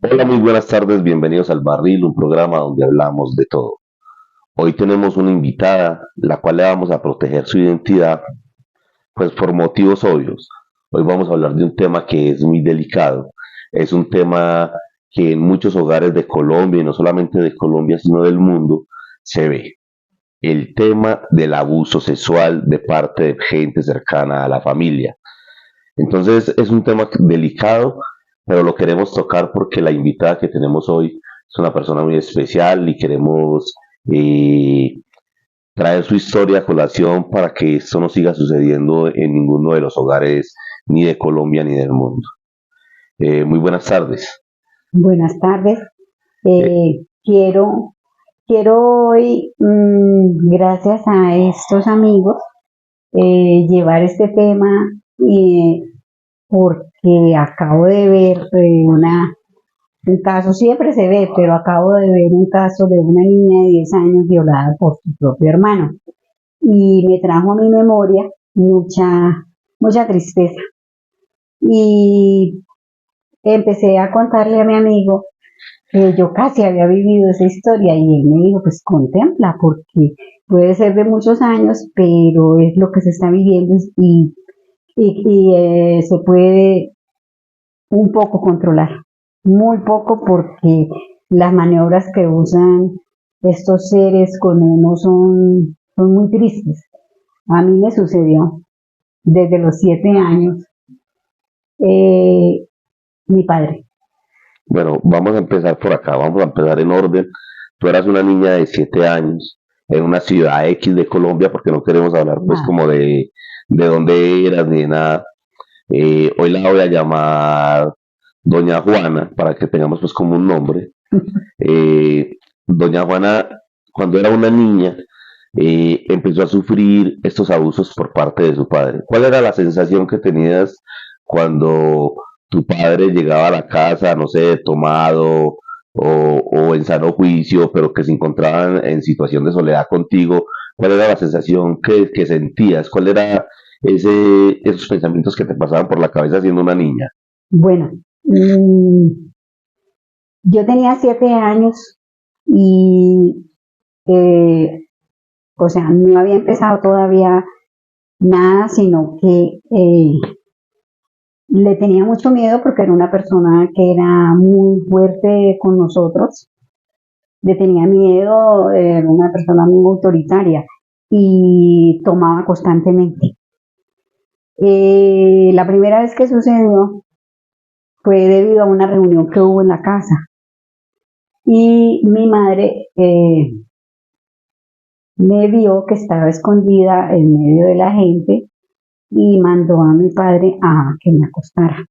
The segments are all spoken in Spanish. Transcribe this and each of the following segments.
Hola, muy buenas tardes, bienvenidos al Barril, un programa donde hablamos de todo. Hoy tenemos una invitada, la cual le vamos a proteger su identidad, pues por motivos obvios. Hoy vamos a hablar de un tema que es muy delicado. Es un tema que en muchos hogares de Colombia, y no solamente de Colombia, sino del mundo, se ve. El tema del abuso sexual de parte de gente cercana a la familia. Entonces es un tema delicado, pero lo queremos tocar porque la invitada que tenemos hoy es una persona muy especial y queremos eh, traer su historia a colación para que esto no siga sucediendo en ninguno de los hogares ni de Colombia ni del mundo. Muy buenas tardes. Buenas tardes. Eh, Eh, quiero, quiero hoy, gracias a estos amigos, llevar este tema eh, porque acabo de ver un caso, siempre se ve, pero acabo de ver un caso de una niña de 10 años violada por su propio hermano y me trajo a mi memoria mucha tristeza. Y empecé a contarle a mi amigo yo casi había vivido esa historia y él me dijo, pues contempla, porque puede ser de muchos años, pero es lo que se está viviendo y se puede un poco controlar, muy poco porque las maniobras que usan estos seres con uno son muy tristes. A mí me sucedió desde los 7 años, eh, mi padre. bueno, vamos a empezar por acá, vamos a empezar en orden. Tú eras una niña de 7 años en una ciudad X de Colombia, porque no queremos hablar pues Nada. como de dónde eras ni de nada. Hoy la voy a llamar Doña Juana para que tengamos pues como un nombre. Doña Juana, cuando era una niña, empezó a sufrir estos abusos por parte de su padre. ¿Cuál era la sensación que tenías cuando tu padre llegaba a la casa, no sé, tomado o en sano juicio, pero que se encontraban en situación de soledad contigo? ¿Cuál era la sensación que sentías? ¿Cuál era esos pensamientos que te pasaban por la cabeza siendo una niña? Bueno, yo tenía 7 años y, eh, o sea, no había empezado todavía nada, sino que le tenía mucho miedo porque era una persona que era muy fuerte con nosotros, le tenía miedo, era una persona muy autoritaria y tomaba constantemente. La primera vez que sucedió fue debido a una reunión que hubo en la casa y mi madre me vio que estaba escondida en medio de la gente y mandó a mi padre a que me acostara.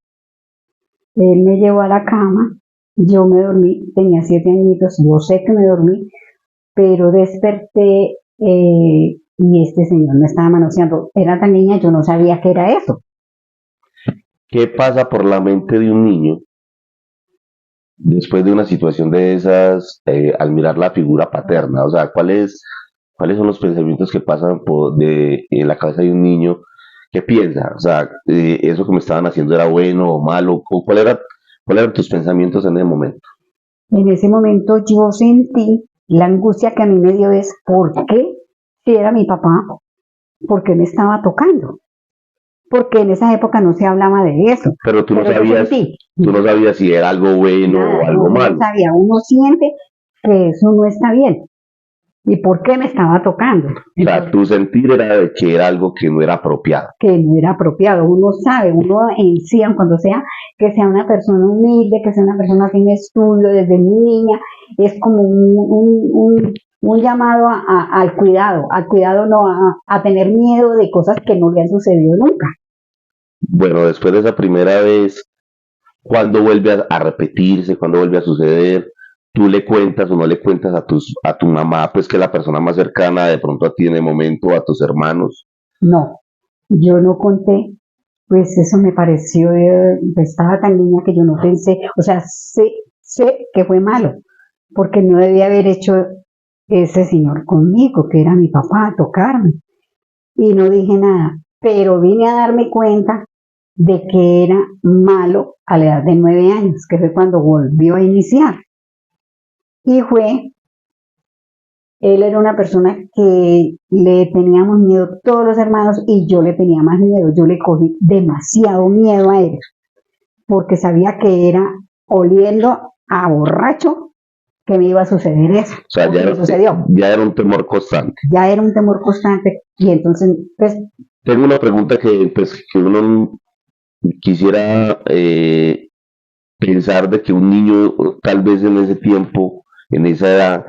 Él me llevó a la cama, yo me dormí, tenía 7 añitos, yo sé que me dormí, pero desperté y este señor me estaba manoseando. Era tan niña, yo no sabía qué era eso. ¿Qué pasa por la mente de un niño después de una situación de esas al mirar la figura paterna? O sea, ¿cuáles son los pensamientos que pasan en la cabeza de un niño? ¿Qué piensa? O sea, ¿eso que me estaban haciendo era bueno o malo? ¿Cuáles eran tus pensamientos en ese momento? En ese momento yo sentí la angustia que a mí me dio es, ¿por qué? Si era mi papá, ¿por qué me estaba tocando? Porque en esa época no se hablaba de eso, Pero pero yo sentí, tú no sabías si era algo bueno o nada, algo uno no malo. sabía, uno siente que eso no está bien. ¿Y por qué me estaba tocando? O sea, tu sentir era de que era algo que no era apropiado. Que no era apropiado. Uno sabe, uno en sí, cuando sea que sea una persona humilde, que sea una persona sin estudio desde niña, es como un llamado al cuidado no a tener miedo de cosas que no le han sucedido nunca. Bueno, después de esa primera vez, cuando vuelve a repetirse, cuando vuelve a suceder, tú le cuentas o no le cuentas a tu mamá, pues que es la persona más cercana de pronto a ti en el momento, a tus hermanos. No, yo no conté, pues eso me pareció, estaba tan niña que yo no pensé, o sea, sé que fue malo, porque no debía haber hecho ese señor conmigo, que era mi papá, a tocarme, y no dije nada, pero vine a darme cuenta de que era malo a la edad de 9 años, que fue cuando volvió a iniciar. Y él era una persona que le teníamos miedo todos los hermanos y yo le tenía más miedo. Yo le cogí demasiado miedo a él porque sabía que era oliendo a borracho que me iba a suceder eso. O sea, me sucedió. Ya era un temor constante. Ya era un temor constante y entonces, pues... Tengo una pregunta que uno quisiera pensar de que un niño tal vez en ese tiempo, en esa edad,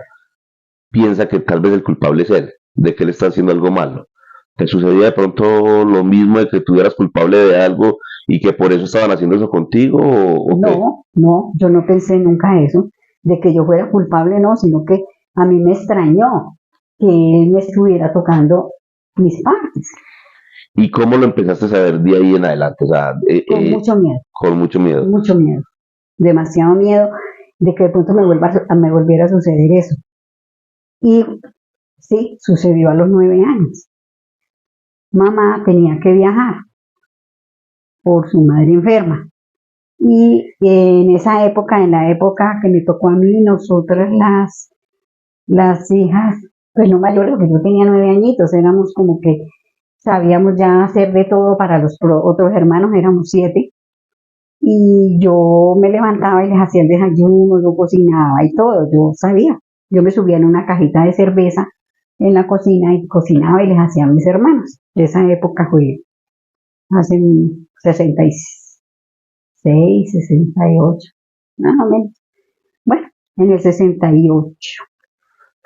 piensa que tal vez el culpable es él, de que él está haciendo algo malo. ¿Te sucedía de pronto lo mismo de que tú eras culpable de algo y que por eso estaban haciendo eso contigo? ¿O qué? No, yo no pensé nunca eso, de que yo fuera culpable, no, sino que a mí me extrañó que él me estuviera tocando mis partes. ¿Y cómo lo empezaste a saber de ahí en adelante? O sea, con mucho miedo. Con mucho miedo. Mucho miedo. Demasiado miedo de que de pronto me volviera a suceder eso. Y sí, sucedió a los 9 años. Mamá tenía que viajar por su madre enferma. Y en esa época, en la época que me tocó a mí, nosotras las hijas, pues no mayores, porque yo tenía 9 añitos, éramos como que sabíamos ya hacer de todo para los otros hermanos, éramos 7. Y yo me levantaba y les hacía el desayuno, yo cocinaba y todo, yo sabía. Yo me subía en una cajita de cerveza en la cocina y cocinaba y les hacía a mis hermanos. Esa época fue hace 66, 68, más o menos. Bueno, en el 68.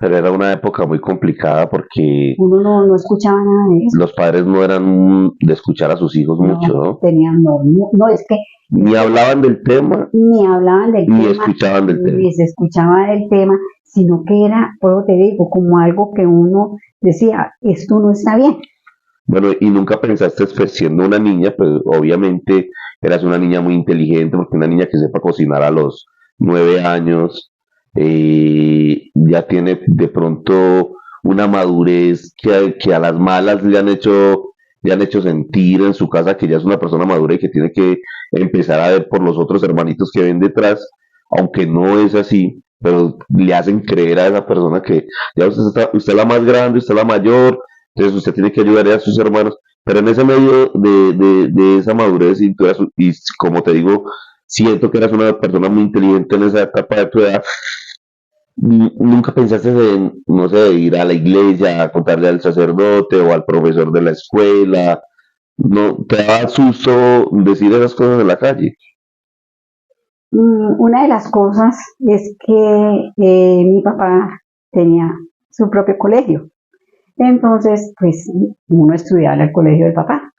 Pero era una época muy complicada porque uno no escuchaba nada de eso. Los padres no eran de escuchar a sus hijos mucho, ¿no? No, es que... Ni hablaban del tema. Ni hablaban del tema. Ni escuchaban del tema. Ni se escuchaba del tema, sino que era, pues te digo, como algo que uno decía, esto no está bien. Bueno, y nunca pensaste, pues, siendo una niña, pues obviamente eras una niña muy inteligente, porque una niña que sepa cocinar a los 9 años, ya tiene de pronto una madurez que a las malas le han hecho sentir en su casa que ya es una persona madura y que tiene que empezar a ver por los otros hermanitos que ven detrás, aunque no es así, pero le hacen creer a esa persona que ya usted es la más grande, usted es la mayor, entonces usted tiene que ayudar a sus hermanos, pero en ese medio de esa madurez y como te digo, siento que eras una persona muy inteligente en esa etapa de tu edad. Nunca pensaste en, no sé, ir a la iglesia a contarle al sacerdote o al profesor de la escuela. ¿No te daba susto decir esas cosas en la calle? Una de las cosas es que mi papá tenía su propio colegio. Entonces, pues uno estudiaba en el colegio del papá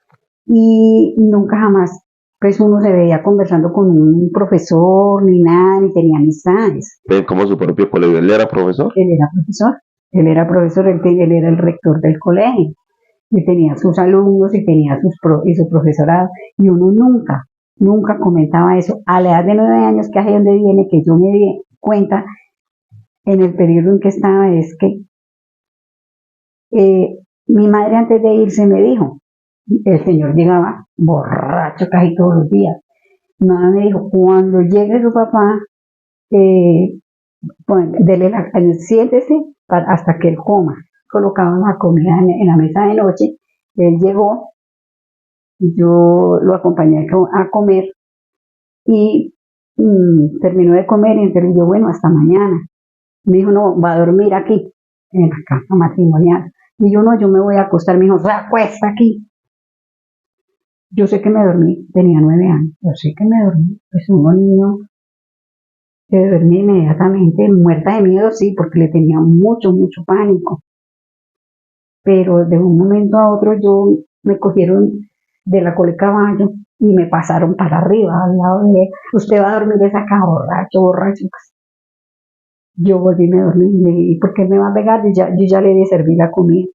y nunca jamás, pues uno se veía conversando con un profesor ni nada, ni tenía amistades. ¿Ven como su propio colegio? ¿Él era profesor? Él era profesor, él era el rector del colegio y tenía sus alumnos y tenía su profesorado y uno nunca comentaba eso. A la edad de 9 años, que es ahí donde viene, que yo me di cuenta en el periodo en que estaba, es que mi madre antes de irse me dijo, el señor llegaba borracho casi todos los días. Mi mamá me dijo, cuando llegue su papá, siéntese hasta que él coma. Colocaban la comida en la mesa de noche, él llegó, yo lo acompañé a comer y terminó de comer y entonces yo, bueno, hasta mañana. Me dijo, no, va a dormir aquí, en la casa matrimonial. Y yo, no, yo me voy a acostar. Me dijo, se acuesta aquí. Yo sé que me dormí, tenía 9 años, yo sé que me dormí. Pues uno niño se duerme inmediatamente, muerta de miedo, sí, porque le tenía mucho pánico. Pero de un momento a otro me cogieron de la cola de caballo y me pasaron para arriba, al lado de él. Usted va a dormir esa acá, borracho. Yo volví y me dormí. ¿Y por qué me va a pegar? Yo ya le serví la comida.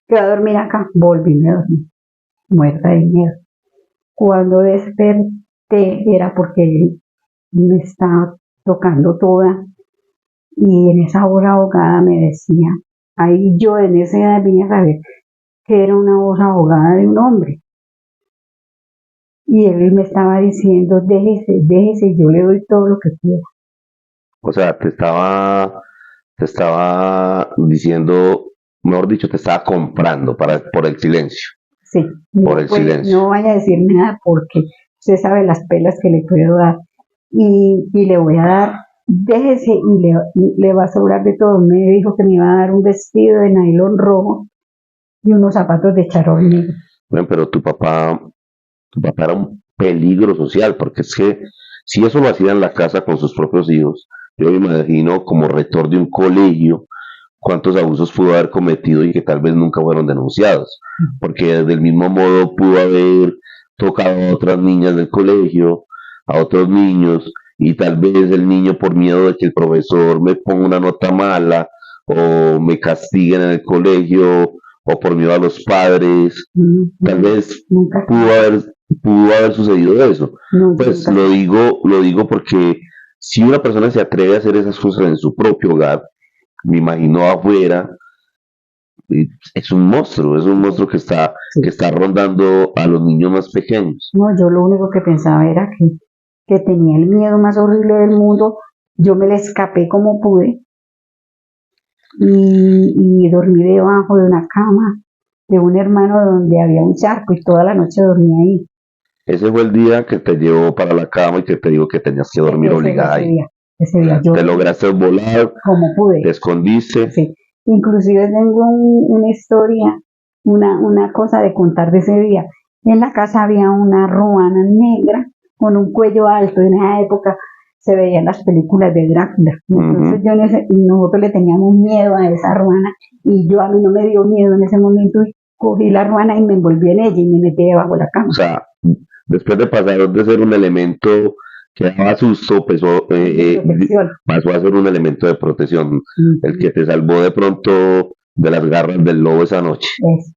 ¿Qué va a dormir acá? Volví y me dormí, muerta de miedo. Cuando desperté era porque él me estaba tocando toda y en esa voz ahogada me decía, ahí yo en esa edad vine a saber que era una voz ahogada de un hombre. Y él me estaba diciendo, déjese, yo le doy todo lo que quiera. O sea, te estaba diciendo, mejor dicho, te estaba comprando por el silencio, Sí, por el silencio. no vaya a decir nada porque usted sabe las pelas que le puedo dar. Y le voy a dar, déjese le va a sobrar de todo. Me dijo que me iba a dar un vestido de nylon rojo y unos zapatos de charol negro. Bueno, pero tu papá era un peligro social, porque es que si eso lo hacía en la casa con sus propios hijos, yo me imagino como rector de un colegio, cuántos abusos pudo haber cometido y que tal vez nunca fueron denunciados, porque del mismo modo pudo haber tocado a otras niñas del colegio, a otros niños, y tal vez el niño por miedo de que el profesor me ponga una nota mala o me castiguen en el colegio o por miedo a los padres, tal vez Nunca, pudo haber, pudo haber sucedido eso. no, Pues nunca. lo digo porque si una persona se atreve a hacer esas cosas en su propio hogar, me imagino afuera, es un monstruo que Sí. está rondando a los niños más pequeños. No, yo lo único que pensaba era que tenía el miedo más horrible del mundo. Yo me le escapé como pude y dormí debajo de una cama de un hermano donde había un charco y toda la noche dormí ahí. Ese fue el día que te llevó para la cama y que te dijo que tenías que dormir obligada ahí. Ese día yo Te lograste volar, como te pude. escondiste. Sí. Inclusive tengo una historia, una cosa de contar de ese día. En la casa había una ruana negra con un cuello alto. En esa época se veían las películas de Drácula. Entonces nosotros le teníamos miedo a esa ruana y a mí no me dio miedo en ese momento y cogí la ruana y me envolví en ella y me metí debajo de la cama. O sea, después de pasar de ser un elemento que daba susto, pasó a ser un elemento de protección, el que te salvó de pronto de las garras del lobo esa noche. Eso.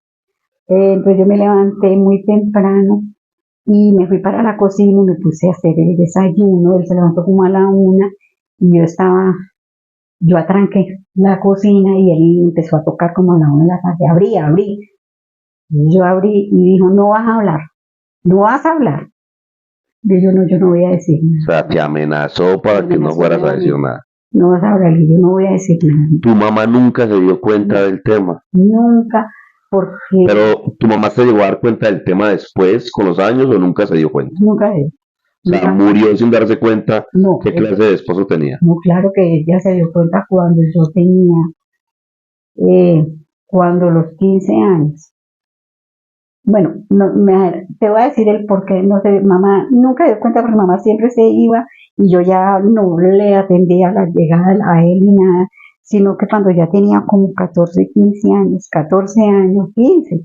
Entonces yo me levanté muy temprano y me fui para la cocina y me puse a hacer el desayuno. Él se levantó como a la 1 y yo atranqué la cocina y él empezó a tocar como a la 1 de la tarde. Abrí. Y yo abrí y dijo, no vas a hablar, no vas a hablar. Y yo no voy a decir O sea, te amenazó para que no fueras a decir nada. No vas a hablar y yo no voy a decir nada. Tu mamá nunca se dio cuenta del tema. Nunca, porque Pero tu mamá se llegó a dar cuenta del tema después, con los años, o nunca se dio cuenta. nunca, O sea, murió sin darse cuenta no, qué clase de esposo tenía. no, claro que ella se dio cuenta cuando yo tenía, cuando los 15 años. Bueno, te voy a decir el por qué, no sé, mamá nunca dio cuenta porque mamá siempre se iba y yo ya no le atendía la llegada a él ni nada, sino que cuando ya tenía como 14, 15 años, 14 años, 15,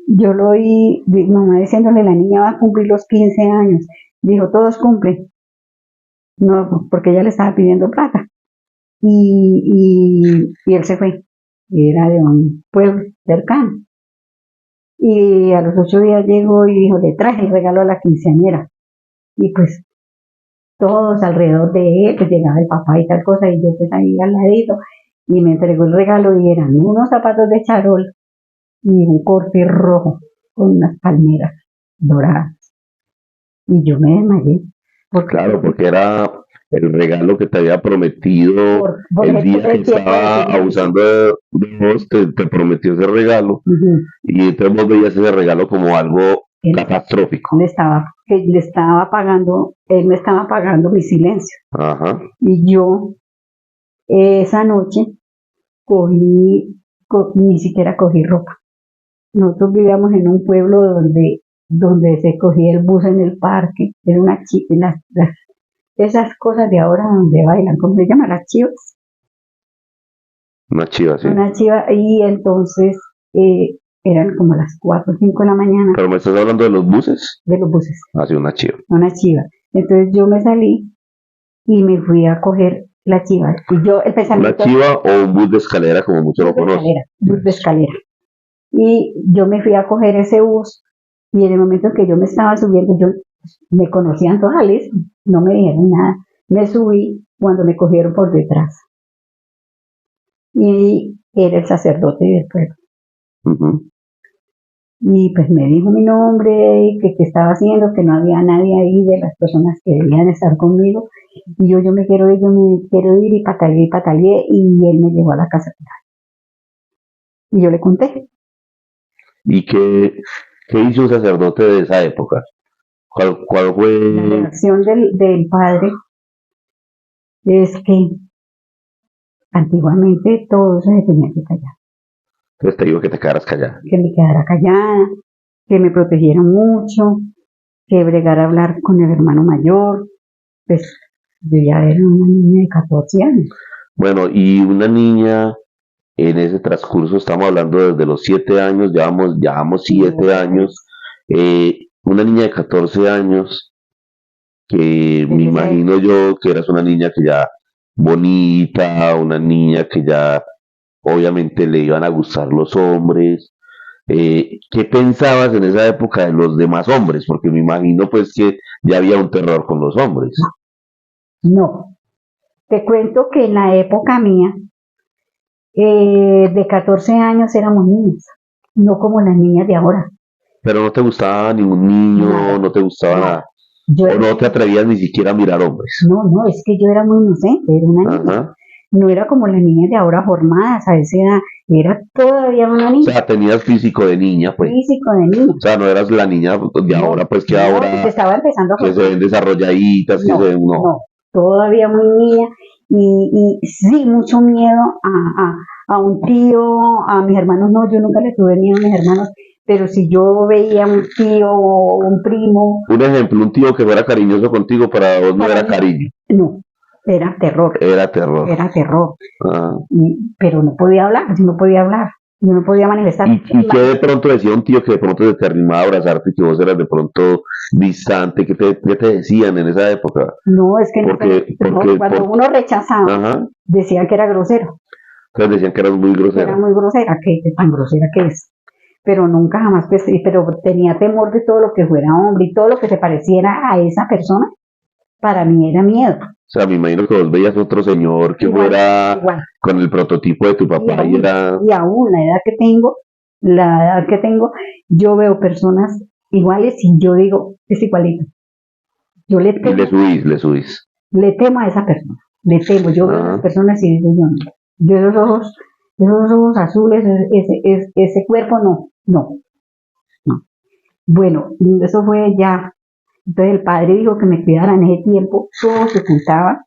yo lo oí, mamá diciéndole, la niña va a cumplir los 15 años, dijo, todos cumplen, no, porque ella le estaba pidiendo plata, y él se fue, y era de un pueblo cercano. Y a los 8 días llegó y dijo, le traje el regalo a la quinceañera. Y pues todos alrededor de él, pues llegaba el papá y tal cosa, y yo pues ahí al ladito, y me entregó el regalo y eran unos zapatos de charol y un corte rojo con unas palmeras doradas. Y yo me desmayé. Claro, porque era el regalo que te había prometido el día que estaba abusando de vos, te prometió ese regalo. Y entonces vos veías ese regalo como algo catastrófico. Él me estaba pagando mi silencio. Ajá. Y yo esa noche ni siquiera cogí ropa. Nosotros vivíamos en un pueblo donde se cogía el bus en el parque, era esas cosas de ahora donde bailan, ¿cómo se llama? Las chivas. Una chiva, sí. Una chiva, y entonces eran como las 4 o 5 de la mañana. ¿Pero me estás hablando de los buses? De los buses. Ah, sí, una chiva. Una chiva. Entonces yo me salí y me fui a coger la chiva. Y yo, el pensamiento... ¿Una chiva o un bus de escalera, como muchos lo conocen? Bus de escalera. Y yo me fui a coger ese bus y en el momento en que yo me estaba subiendo, me conocían todas, no me dijeron nada. Me subí cuando me cogieron por detrás. Y era el sacerdote del pueblo. Y pues me dijo mi nombre, que qué estaba haciendo, que no había nadie ahí de las personas que debían estar conmigo. Y yo me quiero ir, y pataleé, y él me llevó a la casa. Y yo le conté. ¿Y qué hizo un sacerdote de esa época? ¿Cuál La fue? reacción del padre es que antiguamente todo eso se tenía que callar, Pues te digo que te quedaras callada. que me quedara callada, que me protegiera mucho, que bregara a hablar con el hermano mayor. Pues yo ya era una niña de 14 años. Bueno, y una niña en ese transcurso, estamos hablando desde los 7 años, llevamos 7 años, una niña de 14 años, que me imagino yo que eras una niña que ya bonita, una niña que ya obviamente le iban a gustar los hombres. ¿Qué pensabas en esa época de los demás hombres? Porque me imagino pues que ya había un terror con los hombres. No, te cuento que en la época mía, de 14 años éramos niñas, no como las niñas de ahora. Pero no te gustaba ningún niño, Nada, no te gustaba nada. nada. Yo O era, no te atrevías ni siquiera a mirar hombres. no, es que yo era muy inocente, era una niña. Ajá. No era como las niñas de ahora formadas a esa edad, era todavía una O niña, sea, tenías físico de niña, pues. físico de niña. O sea, no eras la niña de No, ahora, pues que no, porque ahora estaba empezando a que se formar. ven desarrolladitas, que se No, ven, no. no, todavía muy niña. Y sí, mucho miedo a un tío, a mis hermanos no, yo nunca le tuve miedo a mis hermanos, pero si yo veía un tío o un primo, Un ejemplo, un tío que fuera cariñoso contigo, para vos no para era mí, cariño, no, era terror, era terror. era terror. Ah. Pero no podía hablar, yo no podía hablar, yo no podía manifestar. ¿Y qué de pronto decía un tío que de pronto te animaba a abrazarte y que vos eras de pronto distante? ¿Qué te decían en esa época? No, es que no, cuando uno rechazaba, Ajá. decían que era grosero, Entonces decían que eras muy que era grosera. muy grosera, que tan grosera que es. Pero nunca jamás, pues, pero tenía temor de todo lo que fuera hombre y todo lo que se pareciera a esa persona, para mí era miedo. O sea, me imagino que vos veías otro señor que Igual, fuera igual. con el prototipo de tu Y papá y aún, era... y aún la edad que tengo, yo veo personas iguales y yo digo, es igualito. Yo Y le subís. le temo a esa persona, le temo. Yo veo a las Ah. personas y digo, yo no. Yo esos ojos azules, ese cuerpo, no, no, no. Bueno, eso fue ya. Entonces el padre dijo que me cuidara en ese tiempo, todo se ocultaba.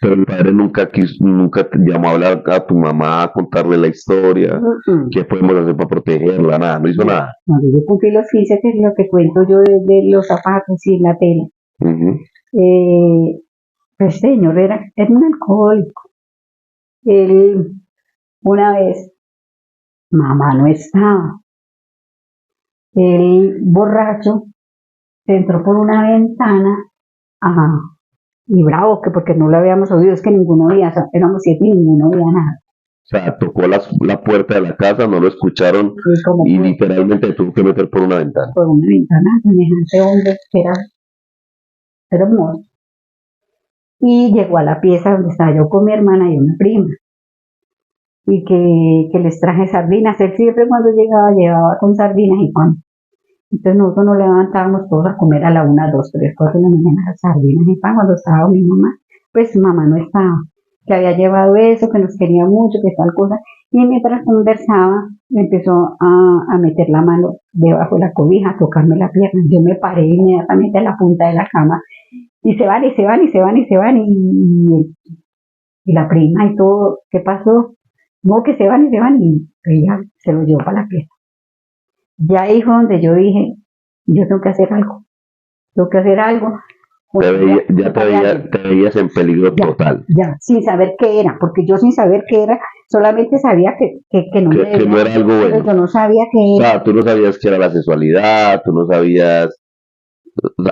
Pero el padre nunca te llamó a hablar a tu mamá, a contarle la historia, qué podemos hacer para protegerla, nada, no hizo nada. Cuando yo cumplí los 15, que es lo que cuento yo de los zapatos y la tela, pues señor era un alcohólico. Él, una vez, mamá no estaba, el borracho se entró por una ventana, ajá, y bravo, que porque no lo habíamos oído, es que ninguno oía, o sea, éramos 7 y ninguno oía nada. O sea, tocó la puerta de la casa, no lo escucharon Y literalmente tuvo que meter por una ventana. Por una ventana, semejante hombre que era un monstruo. Y llegó a la pieza donde estaba yo con mi hermana y una prima. Y que les traje sardinas. Él siempre cuando llegaba llevaba con sardinas y pan. Entonces nosotros nos levantábamos todos a comer a la 1, 2, 3, 4 de la mañana sardinas y pan cuando estaba mi mamá. Pues mamá no estaba, que había llevado eso, que nos quería mucho, que tal cosa. Y mientras conversaba, empezó a meter la mano debajo de la cobija, a tocarme la pierna. Yo me paré inmediatamente a la punta de la cama y se van, y se van, y se van, y se van. Y la prima y todo, ¿qué pasó? No, que se van y se van, y ella se lo llevó para la pieza. Ya ahí fue donde yo dije, yo tengo que hacer algo, tengo que hacer algo. Te veías en peligro total. Ya, sin saber qué era, porque yo sin saber qué era, solamente sabía que no me que no era algo bueno. Pero yo no sabía qué era. O sea, tú no sabías qué era la sexualidad, tú no sabías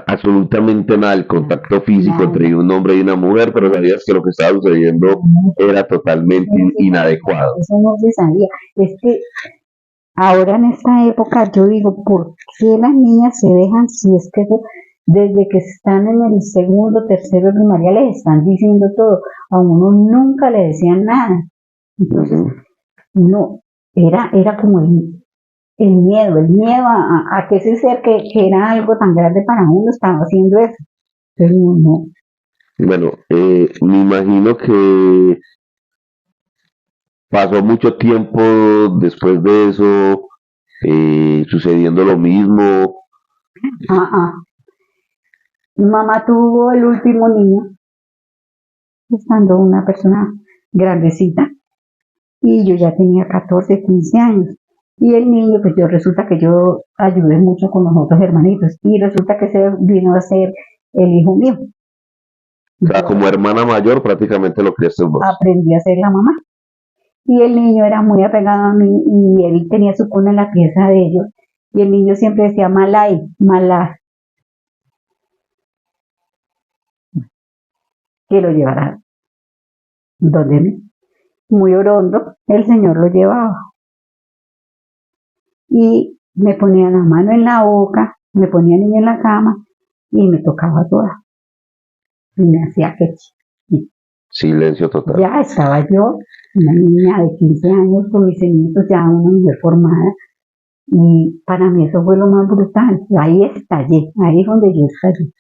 absolutamente nada del contacto físico entre un hombre y una mujer, pero sabías que lo que estaba sucediendo era totalmente inadecuado. Eso no se sabía. Es que ahora en esta época yo digo, ¿por qué las niñas se dejan si es que desde que están en el segundo, tercero de primaria les están diciendo todo? A uno nunca le decían nada. Entonces, uno era como el miedo a que ese ser que era algo tan grande para uno estaba haciendo eso. Entonces, no. Bueno, me imagino que pasó mucho tiempo después de eso, sucediendo lo mismo. Ah, ah. Mi mamá tuvo el último niño, estando una persona grandecita, y yo ya tenía 14, 15 años. Y el niño, pues yo resulta que yo ayudé mucho con los otros hermanitos, y resulta que se vino a ser el hijo mío. O sea, Yo como hermana mayor prácticamente lo criaste vos. aprendí a ser la mamá. Y el niño era muy apegado a mí, y él tenía su cuna en la pieza de ellos. Y el niño siempre decía, Malay, Malá, que lo llevara donde mí. Muy orondo, el Señor lo llevaba. Y me ponía la mano en la boca, me ponía el niño en la cama y me tocaba toda. Y me hacía que Silencio total. ya estaba yo, una niña de 15 años con mis semitos, ya una mujer formada. Y para mí eso fue lo más brutal. Ahí estallé, ahí es donde yo estallé.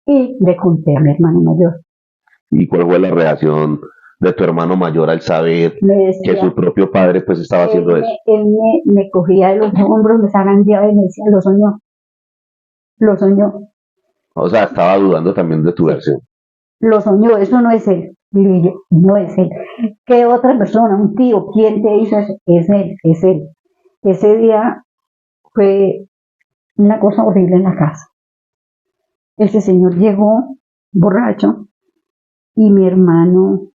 Y le conté a mi hermano mayor. ¿Y cuál fue la reacción de tu hermano mayor al saber Me que decía, su propio padre pues estaba haciendo eso? él me cogía de los hombros, me zarandeaba y me decía, lo soñó, O sea, estaba dudando también de tu sí, versión. lo soñó, eso no es él. Y yo, no es él. ¿Qué otra persona, un tío, quién te hizo eso? Es él, es él. Ese día fue una cosa horrible en la casa. Ese señor llegó borracho y mi hermano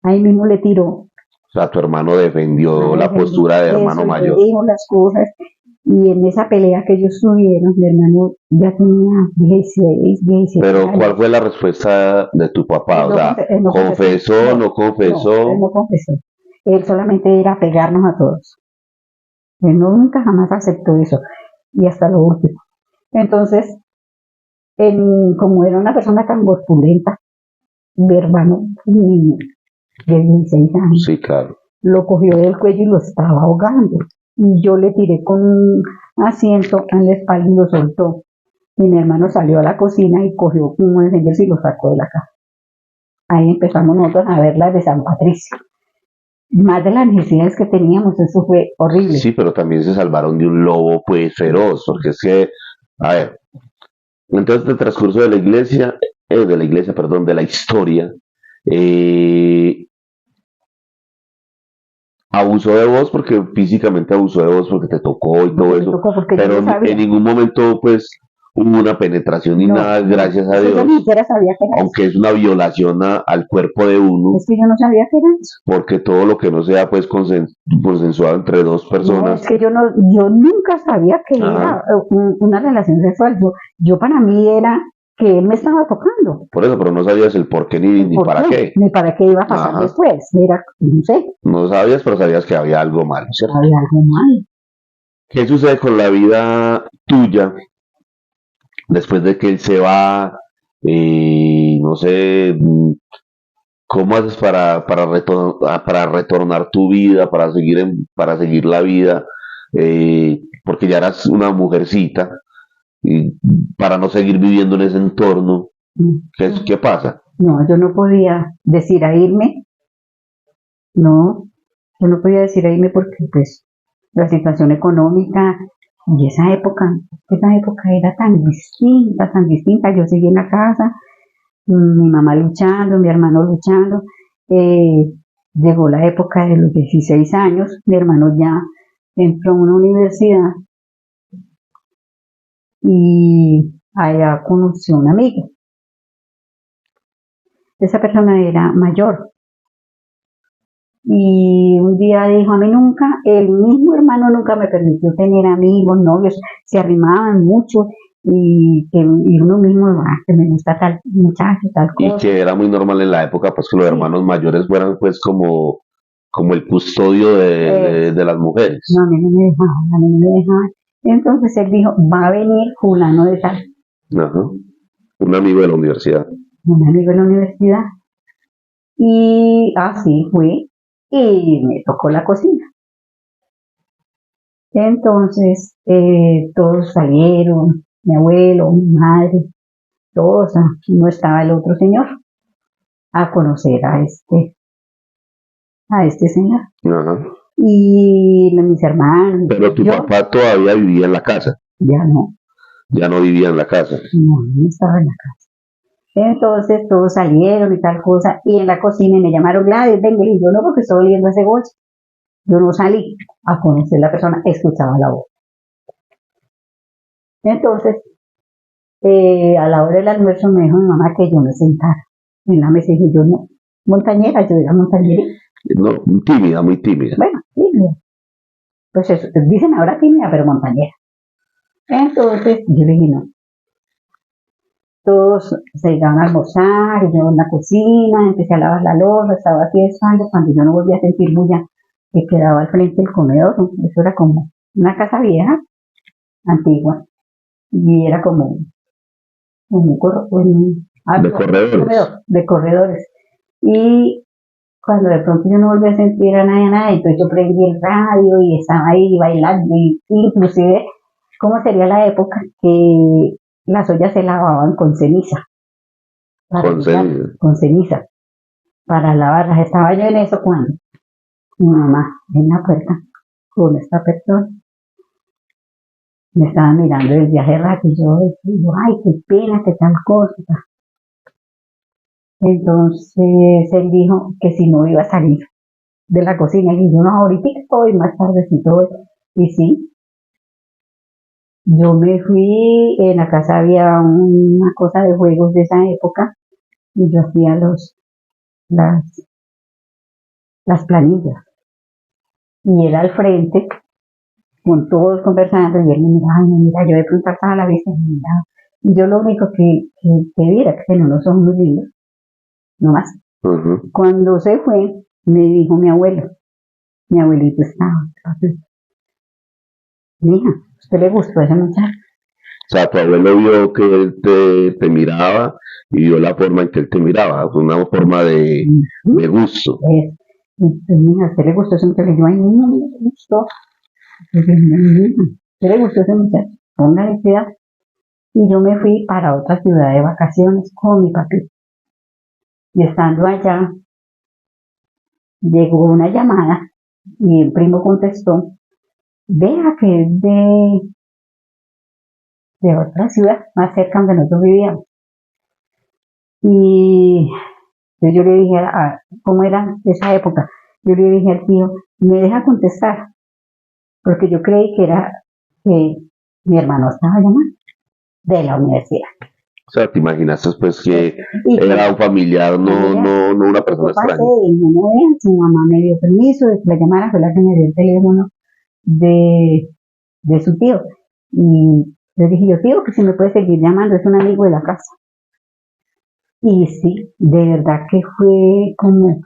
ahí mismo le tiró. O sea, tu hermano defendió la postura de hermano Eso, le mayor. dijo las cosas. Y en esa pelea que ellos tuvieron, mi hermano ya tenía 16, 17 Pero años. ¿cuál fue la respuesta de tu papá? O sea, Él no confesó. ¿confesó, no No, él confesó? no confesó. Él solamente era pegarnos a todos. Él nunca jamás aceptó eso. Y hasta lo último. Entonces, como era una persona tan corpulenta, mi hermano, un niño de 16 años, Sí, claro. lo cogió del cuello y lo estaba ahogando. Y yo le tiré con un asiento en la espalda y lo soltó. Y mi hermano salió a la cocina y cogió un defenderse y lo sacó de la casa. Ahí empezamos nosotros a ver las de San Patricio. Más de las necesidades que teníamos, eso fue horrible. Sí, pero también se salvaron de un lobo pues feroz, porque es que, a ver, entonces el transcurso de la iglesia, perdón, de la historia, eh, abusó de vos porque físicamente abusó de vos porque te tocó y todo Porque me eso, tocó, porque yo pero no en sabía. ningún momento pues hubo una penetración ni No, nada, no, gracias a eso yo ni Dios, siquiera sabía que era eso. aunque es una violación al cuerpo de uno, Es que yo no sabía que era eso. porque todo lo que no sea pues consensuado entre dos No, personas, es que yo nunca sabía que ajá, era una relación sexual. Yo para mí era que él me estaba tocando. por eso, pero no sabías el por qué ni ¿Por para qué? qué, Ni para qué iba a pasar ajá, después. Era, no sé, no sabías, pero sabías que había algo malo, ¿cierto? había algo mal. ¿Qué sucede con la vida tuya después de que él se va? No sé, ¿cómo haces para retornar tu vida, para seguir la vida? Porque ya eras una mujercita, y para no seguir viviendo en ese entorno, ¿qué pasa? No, yo no podía decir a irme. No, yo no podía decir a irme porque pues la situación económica y esa época era tan distinta, tan distinta. Yo seguí en la casa, mi mamá luchando, mi hermano luchando. Eh, Llegó la época de los 16 años, mi hermano ya entró a una universidad y allá conoció a un amigo. Esa persona era mayor y un día dijo, a mí nunca, el mismo hermano nunca me permitió tener amigos, novios, se arrimaban mucho y uno mismo, que me gusta tal muchacho, tal Y cosa. que era muy normal en la época, pues que los Sí, hermanos mayores fueran pues como el custodio de las mujeres. no, a mí no me dejaban, a mí no me dejaban. Entonces él dijo, va a venir fulano de tal, Ajá. Un amigo de la universidad. un amigo de la universidad. Y así fue y me tocó la cocina. Entonces, todos salieron, mi abuelo, mi madre, todos, no estaba el otro señor, a conocer a este señor. Ajá. Y mis hermanos, Pero tu yo, papá todavía vivía en la casa, ya ya no vivía en la casa. no estaba en la casa. Entonces todos salieron y tal cosa, y en la cocina me llamaron Gladys, venga, y yo no, porque estoy oliendo a cebolla. Yo no salí a conocer a la persona, escuchaba la voz. Entonces, a la hora del almuerzo me dijo mi mamá que yo me sentara en la mesa, y dije, yo no, montañera, yo era montañera. No, tímida, muy tímida. Bueno, tímida. Pues eso, dicen ahora tímida, pero montañera. Entonces yo le dije, no. Todos se iban a almorzar, y yo en la cocina, empecé a lavar la loza, estaba así despacio, cuando yo no volví a sentir bulla, que quedaba al frente del comedor. Eso era como una casa vieja, antigua, y era como De corredores. comedor de corredores. Y cuando de pronto yo no volví a sentir a nada, entonces yo prendí el radio y estaba ahí bailando, y inclusive, ¿cómo sería la época que las ollas se lavaban con ceniza? Con ceniza. Con ceniza, para lavarlas. Estaba yo en eso cuando mi mamá en la puerta con esta persona me estaba mirando desde hace rato, y yo, ay, qué pena, qué tal cosa. Entonces él dijo que si no iba a salir de la cocina, y yo, no, ahorita estoy, más tardecito voy. Y sí, yo me fui, en la casa había una cosa de juegos de esa época, y yo hacía las, las planillas. Y él al frente, con todos conversando, y él me miraba, y me mira, yo de pronto alzaba la vista y me miraba. Y yo lo único que vi era que tenía unos ojos muy lindos, no más. Ujú. Cuando se fue, me dijo mi abuelito estaba, mija, ¿a usted le gustó esa muchacha? O sea, tu abuelo vio que él te miraba y vio la forma en que él te miraba. Fue una forma de gusto. Entonces, mija, ¿a usted le gustó esa muchacha? Y yo, ay, no me gustó. Y yo, no, mija, ¿a usted le gustó esa muchacha? Póngale cuidado. Y yo me fui para otra ciudad de vacaciones con mi papi. Y estando allá, llegó una llamada y el primo contestó, vea que es de otra ciudad, más cerca donde nosotros vivíamos. Y entonces yo le dije, ¿cómo era esa época? Yo le dije al tío, ¿me deja contestar? Porque yo creí que mi hermano estaba llamando de la universidad. O sea, te imaginaste pues que Y era un familiar, no una persona yo pasé extraña. y no me vean, su mamá me dio permiso de que la llamara, fue la que me dio el teléfono de, de su tío. Y le dije, yo tío, que si me puede seguir llamando, es un amigo de la casa. Y sí, de verdad que fue como,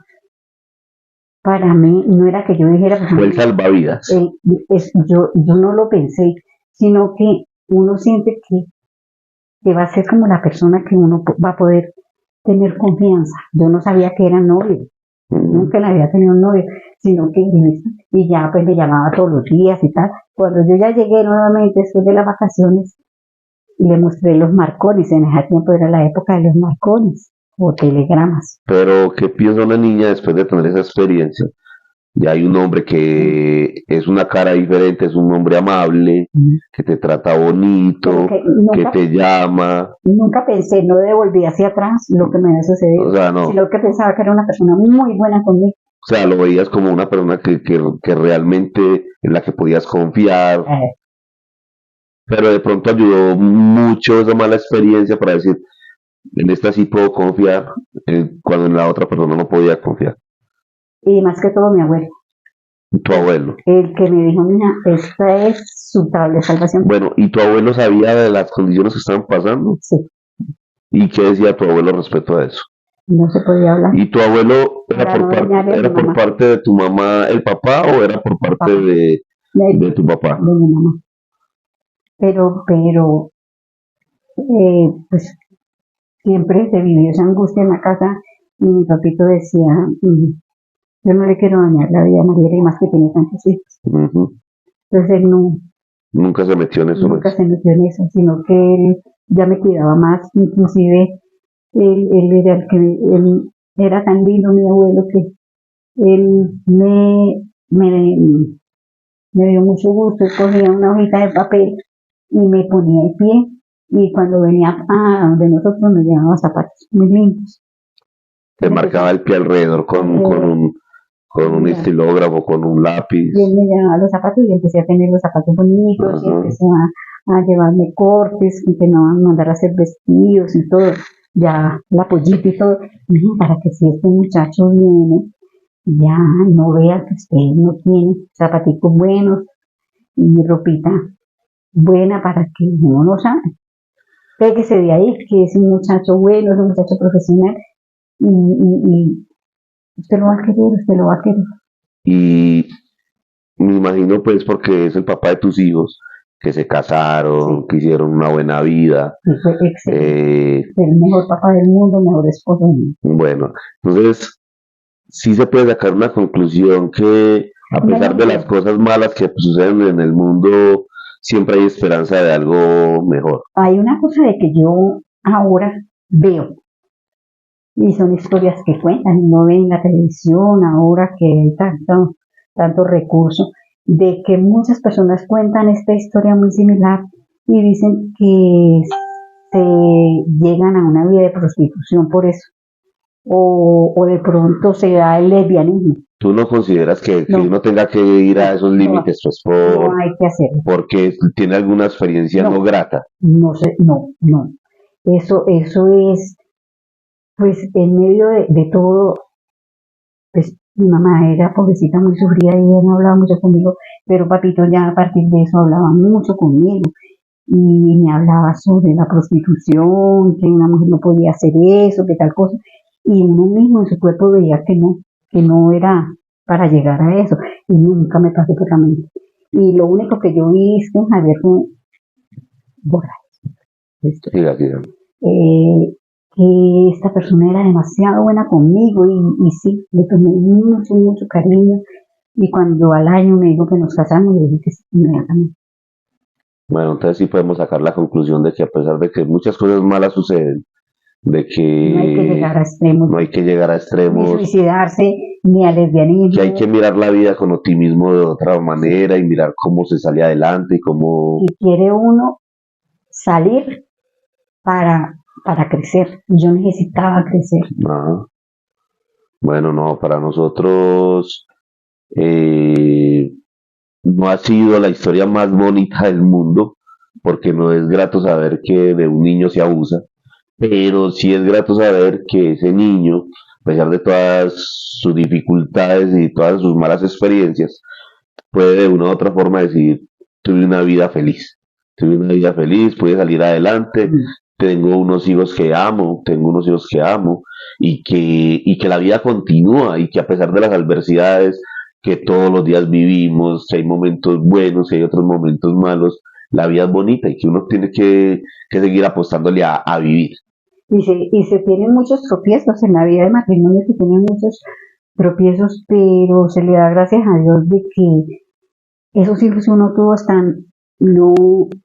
para mí, no era que yo dijera, pues, Fue el salvavidas. yo no lo pensé, sino que uno siente que va a ser como la persona que uno va a poder tener confianza. Yo no sabía que era novio, nunca le había tenido un novio, sino que y ya pues me llamaba todos los días y tal. Cuando yo ya llegué nuevamente después de las vacaciones, le mostré los marcones. En ese tiempo era la época de los marcones o telegramas. Pero, ¿qué piensa una niña después de tener esa experiencia? Ya hay un hombre que es una cara diferente, es un hombre amable, que te trata bonito, que te llama. Nunca pensé, no devolví hacia atrás lo que me había sucedido, O sea, no. sino que pensaba que era una persona muy buena conmigo. O sea, lo veías como una persona que realmente en la que podías confiar, pero de pronto ayudó mucho esa mala experiencia para decir, en esta sí puedo confiar, cuando en la otra persona no podía confiar. Y más que todo mi abuelo. Tu abuelo. El que me dijo, mira, esta es su tabla de salvación. Bueno, ¿y tu abuelo sabía de las condiciones que estaban pasando? Sí. ¿Y qué decía tu abuelo respecto a eso? No se podía hablar. ¿Y tu abuelo era por parte de tu mamá el papá o era por parte de tu papá? De mi mamá. Pero, pues siempre se vivió esa angustia en la casa, y mi papito decía, yo no le quiero dañar la vida a Mariela, y más que tiene tantos hijos. Entonces él no, Nunca se metió en eso, nunca pues. se metió en eso, sino que él ya me cuidaba más, inclusive él era el que, él era tan lindo mi abuelo que él me, me dio mucho gusto, él cogía una hojita de papel y me ponía el pie y cuando venía a donde nosotros me llevaba zapatos muy lindos. Te Entonces marcaba el pie alrededor con un mira, estilógrafo, con un lápiz. y él me llevaba los zapatos y empecé a tener los zapatos bonitos y Ajá. empecé a llevarme cortes, que no a mandar a hacer vestidos y todo, ya la pollita y todo. Y dije, para que si este muchacho viene, ya no vea que usted no tiene zapaticos buenos y ropita buena para que uno no sabe. Pégese de ahí, que es un muchacho bueno, es un muchacho profesional y usted lo va a querer, usted lo va a querer. Y me imagino, pues, porque es el papá de tus hijos, que se casaron, Sí, que hicieron una buena vida. y fue excelente. Eh, Fue el mejor papá del mundo, el mejor esposo del mundo. bueno, entonces sí se puede sacar una conclusión que a Un pesar de las ejemplo, cosas malas que suceden en el mundo, siempre hay esperanza de algo mejor. hay una cosa de que yo ahora veo, y son historias que cuentan, y no ven en la televisión ahora que hay tanto recurso, de que muchas personas cuentan esta historia muy similar y dicen que se llegan a una vida de prostitución por eso, o de pronto se da el lesbianismo. ¿Tú no consideras que No, uno tenga que ir a no, esos no, límites pues no hay que hacerlo. porque tiene alguna experiencia no No, grata? no sé, no, no. Eso es, pues en medio de todo, pues mi mamá era pobrecita, muy sufrida y ella no hablaba mucho conmigo, pero papito ya a partir de eso hablaba mucho conmigo y me hablaba sobre la prostitución, que una mujer no podía hacer eso, que tal cosa, y uno mismo en su cuerpo veía que no era para llegar a eso, y nunca me pasó por la mente. Y lo único que yo vi es que Javier fue borracho. Siga, siga. eh, que esta persona era demasiado buena conmigo y sí, le tomé mucho, mucho cariño. Y cuando al año me dijo que nos casamos, le dije que sí, inmediatamente. Bueno, entonces sí podemos sacar la conclusión de que a pesar de que muchas cosas malas suceden, de No hay que que llegar a extremos, no hay que llegar a ni extremos, suicidarse, ni al que hay que lesbianismo. mirar la vida con optimismo de otra manera y mirar cómo se sale adelante y cómo... Y quiere uno salir para crecer. Y yo necesitaba crecer. Ajá. Bueno, no, para nosotros eh, no ha sido la historia más bonita del mundo, porque no es grato saber que de un niño se abusa, pero sí es grato saber que ese niño, a pesar de todas sus dificultades y todas sus malas experiencias, puede de una u otra forma decir, tuve una vida feliz, pude salir adelante, Mm. tengo unos hijos que amo, y que la vida continúa, y que a pesar de las adversidades que todos los días vivimos, que hay momentos buenos, que hay otros momentos malos, la vida es bonita y que uno tiene que seguir apostándole a vivir. Y se tienen muchos tropiezos en la vida de matrimonio, se tienen muchos tropiezos, pero se le da gracias a Dios de que esos hijos que uno tuvo no,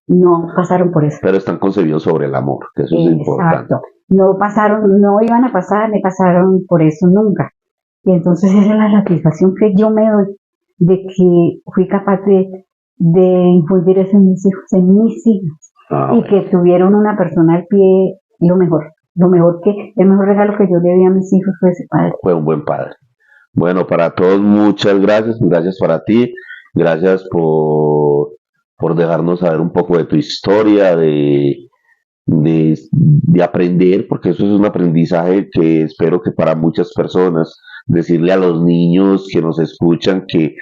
no pasaron por eso. Pero están concebidos sobre el amor, que eso es importante. Exacto. No pasaron, no iban a pasar, ni pasaron por eso nunca. Y entonces esa es la satisfacción que yo me doy de que fui capaz de infundir eso en mis hijos, Ah, y bueno, que tuvieron una persona al pie, lo mejor el mejor regalo que yo le di a mis hijos fue ese padre. fue un buen padre. Bueno, para todos, muchas gracias. Gracias para ti. Gracias por dejarnos saber un poco de tu historia, de aprender, porque eso es un aprendizaje que espero que para muchas personas, decirle a los niños que nos escuchan que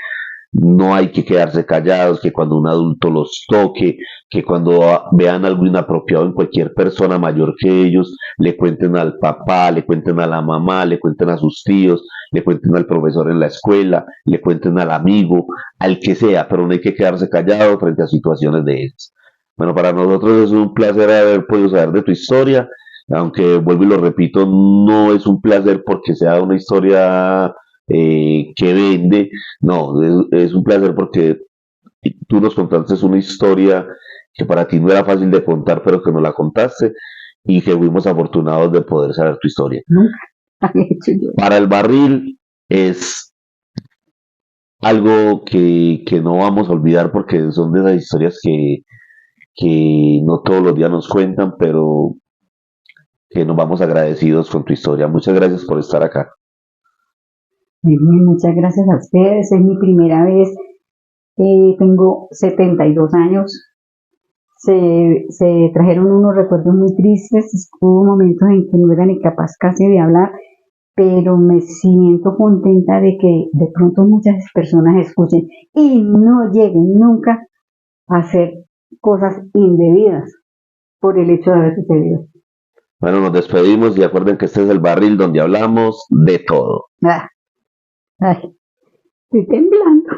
no hay que quedarse callados, que cuando un adulto los toque, que cuando vean algo inapropiado en cualquier persona mayor que ellos, le cuenten al papá, le cuenten a la mamá, le cuenten a sus tíos, le cuenten al profesor en la escuela, le cuenten al amigo, al que sea, pero no hay que quedarse callado frente a situaciones de esas. Bueno, para nosotros es un placer haber podido saber de tu historia, aunque vuelvo y lo repito, no es un placer porque sea una historia que vende, no, es un placer porque tú nos contaste una historia que para ti no era fácil de contar, pero que nos la contaste y que fuimos afortunados de poder saber tu historia. Nunca había hecho yo. Para el barril es algo que no vamos a olvidar porque son de esas historias que no todos los días nos cuentan, pero que nos vamos agradecidos con tu historia. Muchas gracias por estar acá. Muy bien, muchas gracias a ustedes. Es mi primera vez. Tengo 72 años. Se trajeron unos recuerdos muy tristes. Hubo momentos en que no era ni capaz casi de hablar, pero me siento contenta de que de pronto muchas personas escuchen y no lleguen nunca a hacer cosas indebidas por el hecho de haber sucedido. Bueno, nos despedimos y acuerden que este es el barril donde hablamos de todo. Ah, ay, estoy temblando.